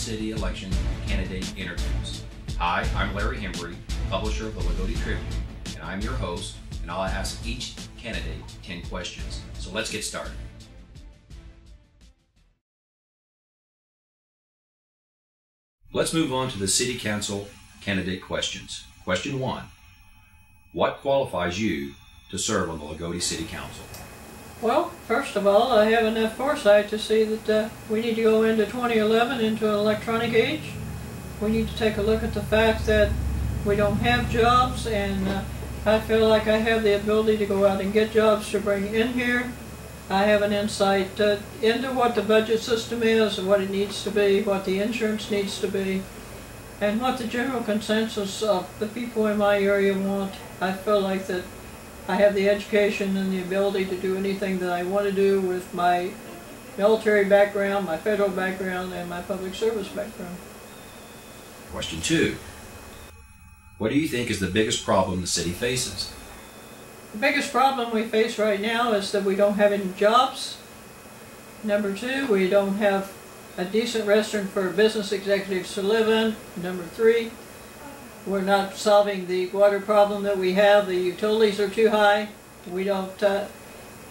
city election candidate interviews. Hi, I'm Larry Hembry, publisher of the Loogootee Tribune, and I'm your host, and I'll ask each candidate 10 questions. So let's get started. Let's move on to the City Council candidate questions. Question 1. What qualifies you to serve on the Loogootee City Council? Well, first of all, I have enough foresight to see that we need to go into 2011 into an electronic age. We need to take a look at the fact that we don't have jobs, and I feel like I have the ability to go out and get jobs to bring in here. I have an insight into what the budget system is, what it needs to be, what the insurance needs to be, and what the general consensus of the people in my area want. I feel like that I have the education and the ability to do anything that I want to do with my military background, my federal background, and my public service background. Question 2. What do you think is the biggest problem the city faces? The biggest problem we face right now is that we don't have any jobs. Number 2, we don't have a decent restaurant for business executives to live in. Number 3, we're not solving the water problem that we have. The utilities are too high. We don't have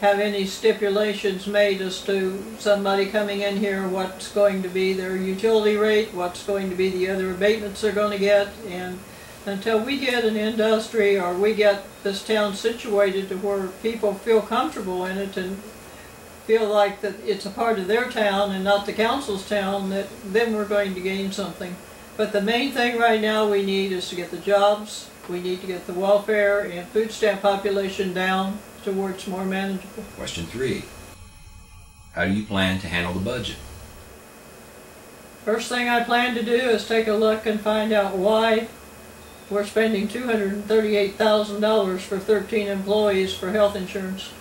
any stipulations made as to somebody coming in here what's going to be their utility rate, what's going to be the other abatements they're going to get. And until we get an industry or we get this town situated to where people feel comfortable in it and feel like that it's a part of their town and not the council's town, then we're going to gain something. But the main thing right now we need is to get the jobs, we need to get the welfare and food stamp population down to where it's more manageable. Question 3. How do you plan to handle the budget? First thing I plan to do is take a look and find out why we're spending $238,000 for 13 employees for health insurance.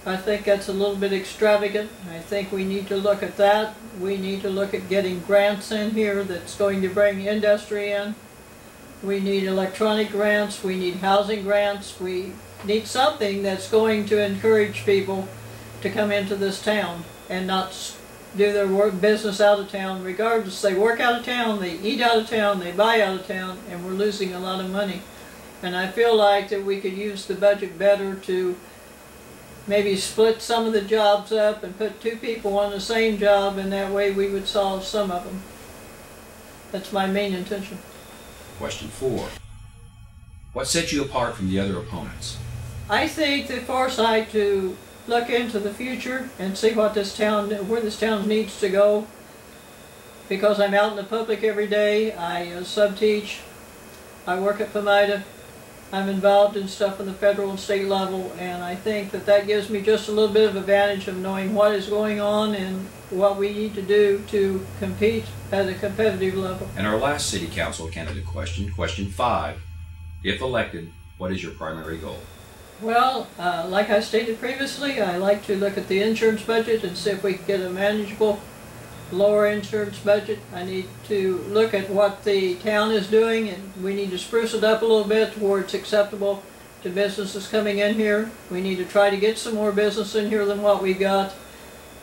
I think that's a little bit extravagant. I think we need to look at that. We need to look at getting grants in here that's going to bring industry in. We need electronic grants. We need housing grants. We need something that's going to encourage people to come into this town and not do their business out of town. Regardless, they work out of town, they eat out of town, they buy out of town, and we're losing a lot of money. And I feel like that we could use the budget better to maybe split some of the jobs up and put 2 people on the same job, and that way we would solve some of them. That's my main intention. Question 4. What sets you apart from the other opponents? I think the foresight to look into the future and see what this town, where this town needs to go. Because I'm out in the public every day, I sub-teach, I work at PMIDA, I'm involved in stuff on the federal and state level, and I think that that gives me just a little bit of advantage of knowing what is going on and what we need to do to compete at a competitive level. And our last City Council candidate question, question 5. If elected, what is your primary goal? Well, like I stated previously, I like to look at the insurance budget and see if we can get a manageable lower insurance budget. I need to look at what the town is doing, and we need to spruce it up a little bit to where it's acceptable to businesses coming in here. We need to try to get some more business in here than what we've got.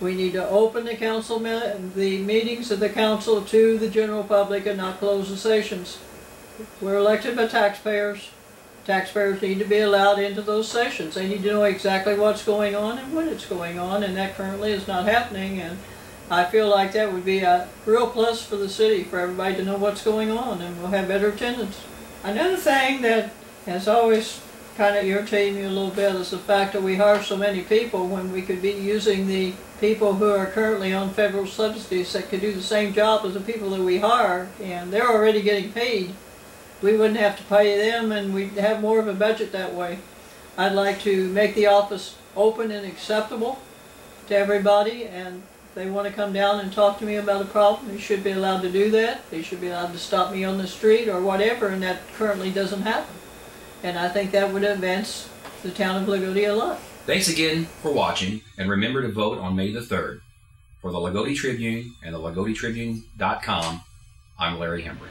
We need to open the council, the meetings of the council to the general public and not close the sessions. We're elected by taxpayers. Taxpayers need to be allowed into those sessions. They need to know exactly what's going on and when it's going on, and that currently is not happening. And I feel like that would be a real plus for the city, for everybody to know what's going on, and we'll have better attendance. Another thing that has always kind of irritated me a little bit is the fact that we hire so many people when we could be using the people who are currently on federal subsidies that could do the same job as the people that we hire, and they're already getting paid. We wouldn't have to pay them, and we'd have more of a budget that way. I'd like to make the office open and acceptable to everybody, and if they want to come down and talk to me about a problem, they should be allowed to do that. They should be allowed to stop me on the street or whatever, and that currently doesn't happen. And I think that would advance the town of Loogootee a lot. Thanks again for watching, and remember to vote on May the 3rd. For the Loogootee Tribune and the LoogooteeTribune.com, I'm Larry Hembry.